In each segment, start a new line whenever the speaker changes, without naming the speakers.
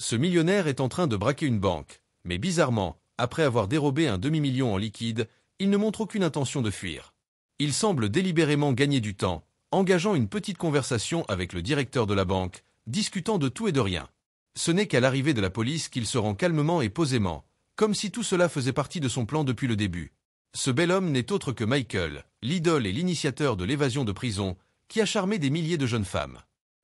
Ce millionnaire est en train de braquer une banque, mais bizarrement, après avoir dérobé un demi-million en liquide, il ne montre aucune intention de fuir. Il semble délibérément gagner du temps, engageant une petite conversation avec le directeur de la banque, discutant de tout et de rien. Ce n'est qu'à l'arrivée de la police qu'il se rend calmement et posément, comme si tout cela faisait partie de son plan depuis le début. Ce bel homme n'est autre que Michael, l'idole et l'initiateur de l'évasion de prison, qui a charmé des milliers de jeunes femmes.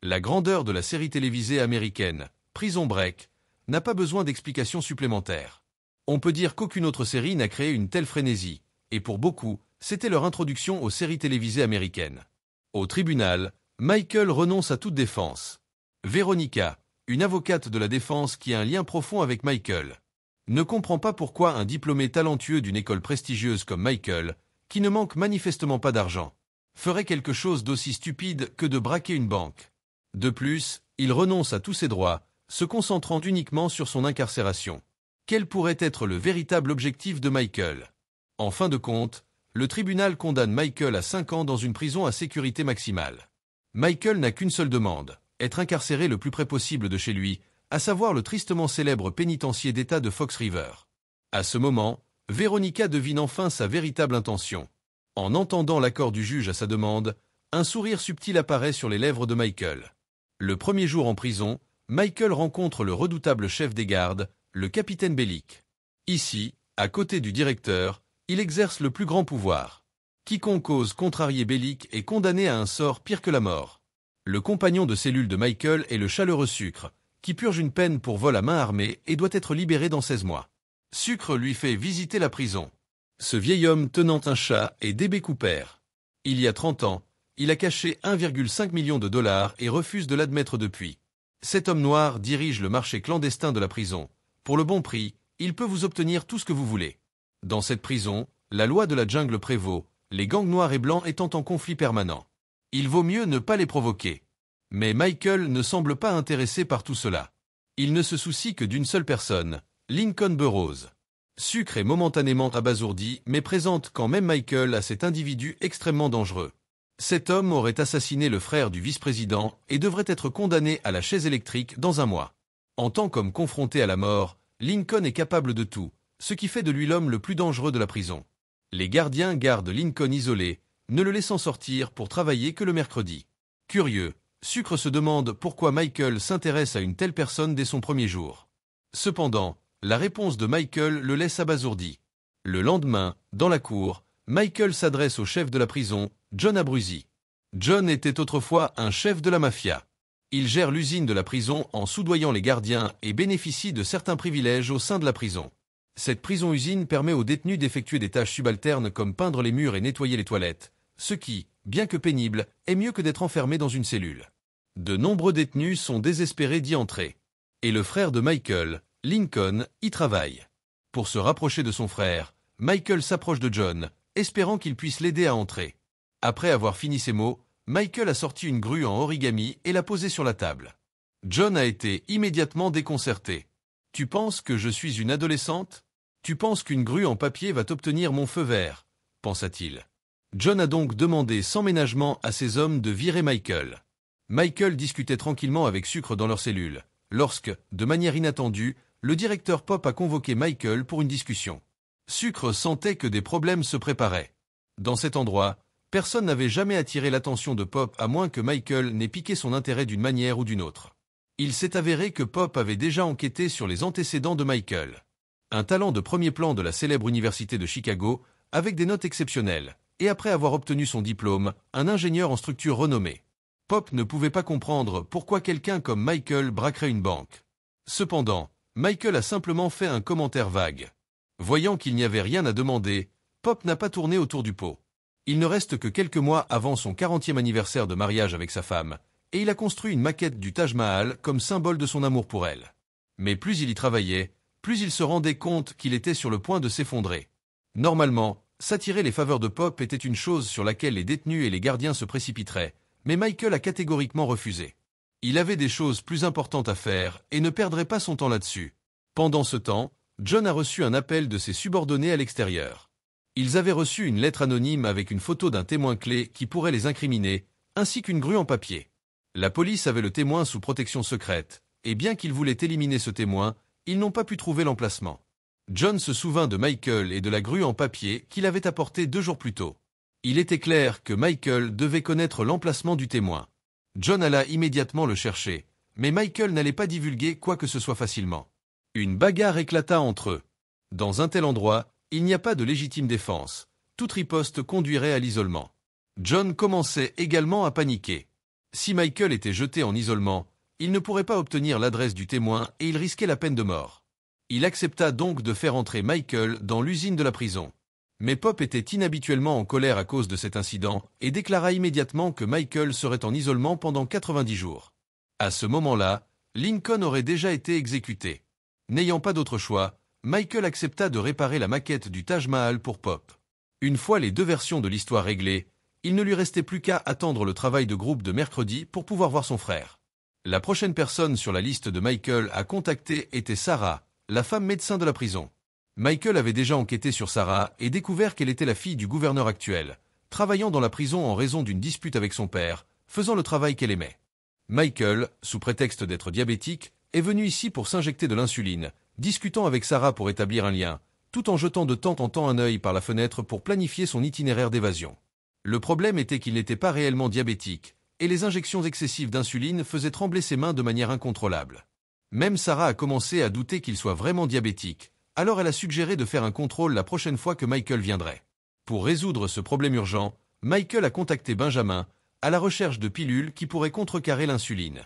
La grandeur de la série télévisée américaine, Prison Break, n'a pas besoin d'explications supplémentaires. On peut dire qu'aucune autre série n'a créé une telle frénésie, et pour beaucoup, c'était leur introduction aux séries télévisées américaines. Au tribunal, Michael renonce à toute défense. Veronica, une avocate de la défense qui a un lien profond avec Michael, ne comprend pas pourquoi un diplômé talentueux d'une école prestigieuse comme Michael, qui ne manque manifestement pas d'argent, ferait quelque chose d'aussi stupide que de braquer une banque. De plus, il renonce à tous ses droits, se concentrant uniquement sur son incarcération. Quel pourrait être le véritable objectif de Michael? En fin de compte, le tribunal condamne Michael à 5 ans dans une prison à sécurité maximale. Michael n'a qu'une seule demande, être incarcéré le plus près possible de chez lui, à savoir le tristement célèbre pénitencier d'État de Fox River. À ce moment, Veronica devine enfin sa véritable intention. En entendant l'accord du juge à sa demande, un sourire subtil apparaît sur les lèvres de Michael. Le premier jour en prison, Michael rencontre le redoutable chef des gardes, le capitaine Bellick. Ici, à côté du directeur, il exerce le plus grand pouvoir. Quiconque ose contrarier Bellick est condamné à un sort pire que la mort. Le compagnon de cellule de Michael est le chaleureux Sucre, qui purge une peine pour vol à main armée et doit être libéré dans 16 mois. Sucre lui fait visiter la prison. Ce vieil homme tenant un chat est D.B. Cooper. Il y a 30 ans, il a caché 1,5 million de dollars et refuse de l'admettre depuis. Cet homme noir dirige le marché clandestin de la prison. Pour le bon prix, il peut vous obtenir tout ce que vous voulez. Dans cette prison, la loi de la jungle prévaut, les gangs noirs et blancs étant en conflit permanent. Il vaut mieux ne pas les provoquer. Mais Michael ne semble pas intéressé par tout cela. Il ne se soucie que d'une seule personne, Lincoln Burroughs. Sucre est momentanément abasourdi, mais présente quand même Michael à cet individu extrêmement dangereux. Cet homme aurait assassiné le frère du vice-président et devrait être condamné à la chaise électrique dans 1 mois. En tant qu'homme confronté à la mort, Lincoln est capable de tout, ce qui fait de lui l'homme le plus dangereux de la prison. Les gardiens gardent Lincoln isolé, ne le laissant sortir pour travailler que le mercredi. Curieux, Sucre se demande pourquoi Michael s'intéresse à une telle personne dès son premier jour. Cependant, la réponse de Michael le laisse abasourdi. Le lendemain, dans la cour, Michael s'adresse au chef de la prison, John Abruzzi. John était autrefois un chef de la mafia. Il gère l'usine de la prison en soudoyant les gardiens et bénéficie de certains privilèges au sein de la prison. Cette prison-usine permet aux détenus d'effectuer des tâches subalternes comme peindre les murs et nettoyer les toilettes, ce qui, bien que pénible, est mieux que d'être enfermé dans une cellule. De nombreux détenus sont désespérés d'y entrer. Et le frère de Michael, Lincoln, y travaille. Pour se rapprocher de son frère, Michael s'approche de John, espérant qu'il puisse l'aider à entrer. Après avoir fini ses mots, Michael a sorti une grue en origami et l'a posée sur la table. John a été immédiatement déconcerté. « Tu penses que je suis une adolescente? Tu penses qu'une grue en papier va t'obtenir mon feu vert ?» pensa-t-il. John a donc demandé sans ménagement à ses hommes de virer Michael. Michael discutait tranquillement avec Sucre dans leur cellule, lorsque, de manière inattendue, le directeur Pop a convoqué Michael pour une discussion. Sucre sentait que des problèmes se préparaient. Dans cet endroit, personne n'avait jamais attiré l'attention de Pop à moins que Michael n'ait piqué son intérêt d'une manière ou d'une autre. Il s'est avéré que Pop avait déjà enquêté sur les antécédents de Michael. Un talent de premier plan de la célèbre université de Chicago, avec des notes exceptionnelles, et après avoir obtenu son diplôme, un ingénieur en structure renommé. Pop ne pouvait pas comprendre pourquoi quelqu'un comme Michael braquerait une banque. Cependant, Michael a simplement fait un commentaire vague. Voyant qu'il n'y avait rien à demander, Pop n'a pas tourné autour du pot. Il ne reste que quelques mois avant son 40e anniversaire de mariage avec sa femme, et il a construit une maquette du Taj Mahal comme symbole de son amour pour elle. Mais plus il y travaillait, plus il se rendait compte qu'il était sur le point de s'effondrer. Normalement, s'attirer les faveurs de Pop était une chose sur laquelle les détenus et les gardiens se précipiteraient, mais Michael a catégoriquement refusé. Il avait des choses plus importantes à faire et ne perdrait pas son temps là-dessus. Pendant ce temps, John a reçu un appel de ses subordonnés à l'extérieur. Ils avaient reçu une lettre anonyme avec une photo d'un témoin clé qui pourrait les incriminer, ainsi qu'une grue en papier. La police avait le témoin sous protection secrète, et bien qu'ils voulaient éliminer ce témoin, ils n'ont pas pu trouver l'emplacement. John se souvint de Michael et de la grue en papier qu'il avait apportée 2 jours plus tôt. Il était clair que Michael devait connaître l'emplacement du témoin. John alla immédiatement le chercher, mais Michael n'allait pas divulguer quoi que ce soit facilement. Une bagarre éclata entre eux. Dans un tel endroit, il n'y a pas de légitime défense. Toute riposte conduirait à l'isolement. John commençait également à paniquer. Si Michael était jeté en isolement, il ne pourrait pas obtenir l'adresse du témoin et il risquait la peine de mort. Il accepta donc de faire entrer Michael dans l'usine de la prison. Mais Pop était inhabituellement en colère à cause de cet incident et déclara immédiatement que Michael serait en isolement pendant 90 jours. À ce moment-là, Lincoln aurait déjà été exécuté. N'ayant pas d'autre choix, Michael accepta de réparer la maquette du Taj Mahal pour Pop. Une fois les 2 versions de l'histoire réglées, il ne lui restait plus qu'à attendre le travail de groupe de mercredi pour pouvoir voir son frère. La prochaine personne sur la liste de Michael à contacter était Sarah, la femme médecin de la prison. Michael avait déjà enquêté sur Sarah et découvert qu'elle était la fille du gouverneur actuel, travaillant dans la prison en raison d'une dispute avec son père, faisant le travail qu'elle aimait. Michael, sous prétexte d'être diabétique, est venu ici pour s'injecter de l'insuline, discutant avec Sarah pour établir un lien, tout en jetant de temps en temps un œil par la fenêtre pour planifier son itinéraire d'évasion. Le problème était qu'il n'était pas réellement diabétique, et les injections excessives d'insuline faisaient trembler ses mains de manière incontrôlable. Même Sarah a commencé à douter qu'il soit vraiment diabétique, alors elle a suggéré de faire un contrôle la prochaine fois que Michael viendrait. Pour résoudre ce problème urgent, Michael a contacté Benjamin, à la recherche de pilules qui pourraient contrecarrer l'insuline.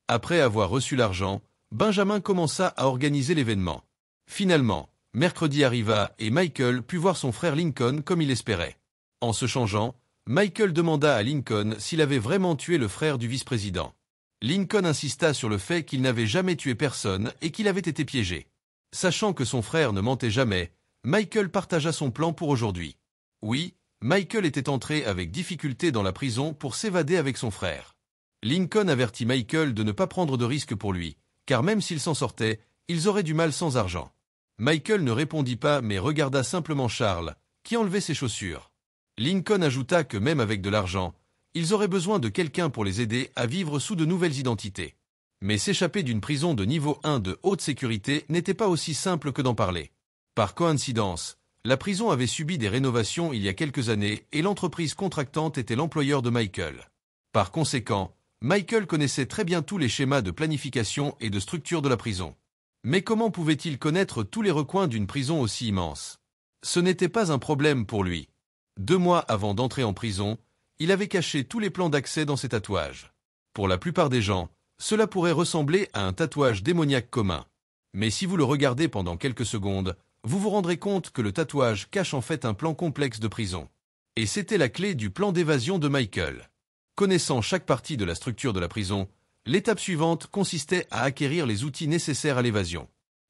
Après avoir reçu l'argent, Benjamin commença à organiser l'événement. Finalement, mercredi arriva et Michael put voir son frère Lincoln comme il espérait. En se changeant, Michael demanda à Lincoln s'il avait vraiment tué le frère du vice-président. Lincoln insista sur le fait qu'il n'avait jamais tué personne et qu'il avait été piégé. Sachant que son frère ne mentait jamais, Michael partagea son plan pour aujourd'hui. Oui, Michael était entré avec difficulté dans la prison pour s'évader avec son frère. Lincoln avertit Michael de ne pas prendre de risques pour lui, car même s'ils s'en sortaient, ils auraient du mal sans argent. Michael ne répondit pas mais regarda simplement Charles, qui enlevait ses chaussures. Lincoln ajouta que même avec de l'argent, ils auraient besoin de quelqu'un pour les aider à vivre sous de nouvelles identités. Mais s'échapper d'une prison de niveau 1 de haute sécurité n'était pas aussi simple que d'en parler. Par coïncidence, la prison avait subi des rénovations il y a quelques années et l'entreprise contractante était l'employeur de Michael. Par conséquent, Michael connaissait très bien tous les schémas de planification et de structure de la prison. Mais comment pouvait-il connaître tous les recoins d'une prison aussi immense? Ce n'était pas un problème pour lui. 2 mois avant d'entrer en prison, il avait caché tous les plans d'accès dans ses tatouages. Pour la plupart des gens, cela pourrait ressembler à un tatouage démoniaque commun. Mais si vous le regardez pendant quelques secondes, vous vous rendrez compte que le tatouage cache en fait un plan complexe de prison. Et c'était la clé du plan d'évasion de Michael. Connaissant chaque partie de la structure de la prison, l'étape suivante consistait à acquérir les outils nécessaires à l'évasion.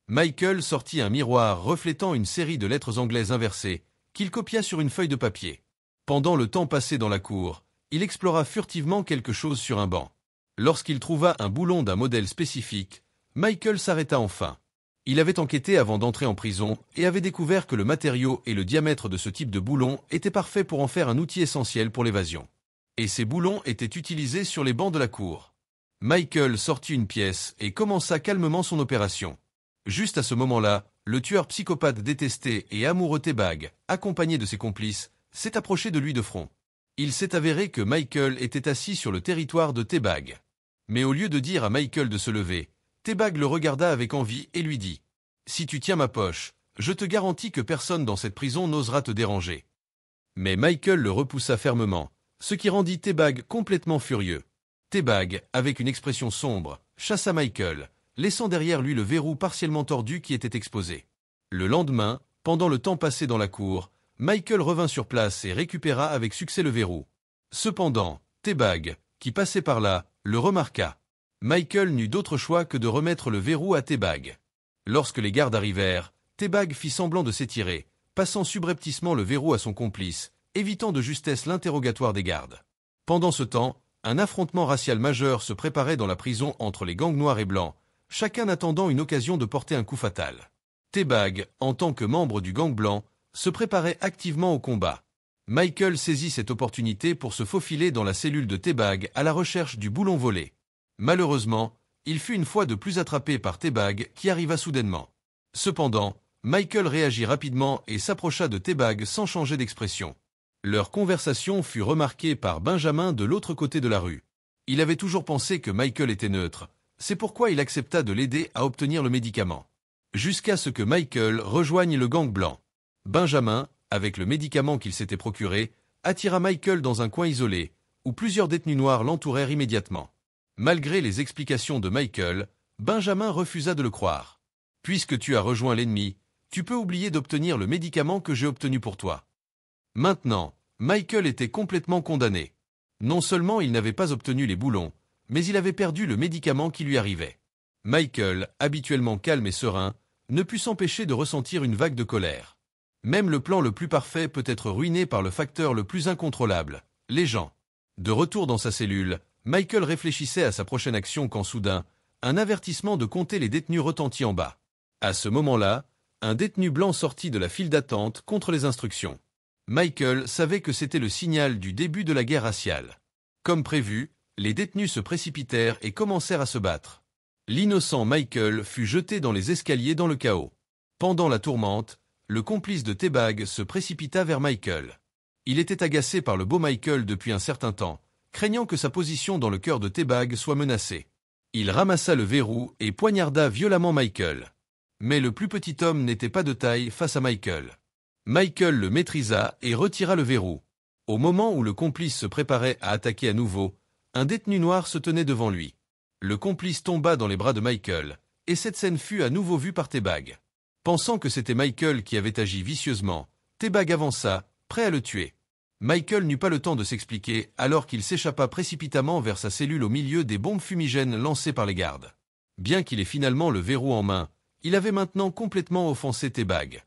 Michael sortit un miroir reflétant une série de lettres anglaises inversées, qu'il copia sur une feuille de papier. Pendant le temps passé dans la cour, il explora furtivement quelque chose sur un banc. Lorsqu'il trouva un boulon d'un modèle spécifique, Michael s'arrêta enfin. Il avait enquêté avant d'entrer en prison et avait découvert que le matériau et le diamètre de ce type de boulon étaient parfaits pour en faire un outil essentiel pour l'évasion. Et ces boulons étaient utilisés sur les bancs de la cour. Michael sortit une pièce et commença calmement son opération. Juste à ce moment-là, le tueur psychopathe détesté et amoureux T-Bag, accompagné de ses complices, s'est approché de lui de front. Il s'est avéré que Michael était assis sur le territoire de T-Bag. Mais au lieu de dire à Michael de se lever, T-Bag le regarda avec envie et lui dit « Si tu tiens ma poche, je te garantis que personne dans cette prison n'osera te déranger. » Mais Michael le repoussa fermement, ce qui rendit T-Bag complètement furieux. T-Bag, avec une expression sombre, chassa Michael, laissant derrière lui le verrou partiellement tordu qui était exposé. Le lendemain, pendant le temps passé dans la cour, Michael revint sur place et récupéra avec succès le verrou. Cependant, T-Bag, qui passait par là, le remarqua. Michael n'eut d'autre choix que de remettre le verrou à T-Bag. Lorsque les gardes arrivèrent, T-Bag fit semblant de s'étirer, passant subrepticement le verrou à son complice, évitant de justesse l'interrogatoire des gardes. Pendant ce temps, un affrontement racial majeur se préparait dans la prison entre les gangs noirs et blancs, chacun attendant une occasion de porter un coup fatal. T-Bag, en tant que membre du gang blanc, se préparait activement au combat. Michael saisit cette opportunité pour se faufiler dans la cellule de T-Bag à la recherche du boulon volé. Malheureusement, Il fut une fois de plus attrapé par T-Bag qui arriva soudainement. Cependant, Michael réagit rapidement et s'approcha de T-Bag sans changer d'expression. Leur conversation fut remarquée par Benjamin de l'autre côté de la rue. Il avait toujours pensé que Michael était neutre, c'est pourquoi il accepta de l'aider à obtenir le médicament. Jusqu'à ce que Michael rejoigne le gang blanc. Benjamin, avec le médicament qu'il s'était procuré, attira Michael dans un coin isolé, où plusieurs détenus noirs l'entourèrent immédiatement. Malgré les explications de Michael, Benjamin refusa de le croire. « Puisque tu as rejoint l'ennemi, tu peux oublier d'obtenir le médicament que j'ai obtenu pour toi. » Maintenant, Michael était complètement condamné. Non seulement il n'avait pas obtenu les boulons, mais il avait perdu le médicament qui lui arrivait. Michael, habituellement calme et serein, ne put s'empêcher de ressentir une vague de colère. Même le plan le plus parfait peut être ruiné par le facteur le plus incontrôlable, les gens. De retour dans sa cellule, Michael réfléchissait à sa prochaine action quand soudain, un avertissement de compter les détenus retentit en bas. À ce moment-là, un détenu blanc sortit de la file d'attente contre les instructions. Michael savait que c'était le signal du début de la guerre raciale. Comme prévu, les détenus se précipitèrent et commencèrent à se battre. L'innocent Michael fut jeté dans les escaliers dans le chaos. Pendant la tourmente, le complice de T-Bag se précipita vers Michael. Il était agacé par le beau Michael depuis un certain temps, craignant que sa position dans le cœur de T-Bag soit menacée. Il ramassa le verrou et poignarda violemment Michael. Mais le plus petit homme n'était pas de taille face à Michael. Michael le maîtrisa et retira le verrou. Au moment où le complice se préparait à attaquer à nouveau, un détenu noir se tenait devant lui. Le complice tomba dans les bras de Michael, et cette scène fut à nouveau vue par T-Bag. Pensant que c'était Michael qui avait agi vicieusement, T-Bag avança, prêt à le tuer. Michael n'eut pas le temps de s'expliquer alors qu'il s'échappa précipitamment vers sa cellule au milieu des bombes fumigènes lancées par les gardes. Bien qu'il ait finalement le verrou en main, il avait maintenant complètement offensé T-Bag.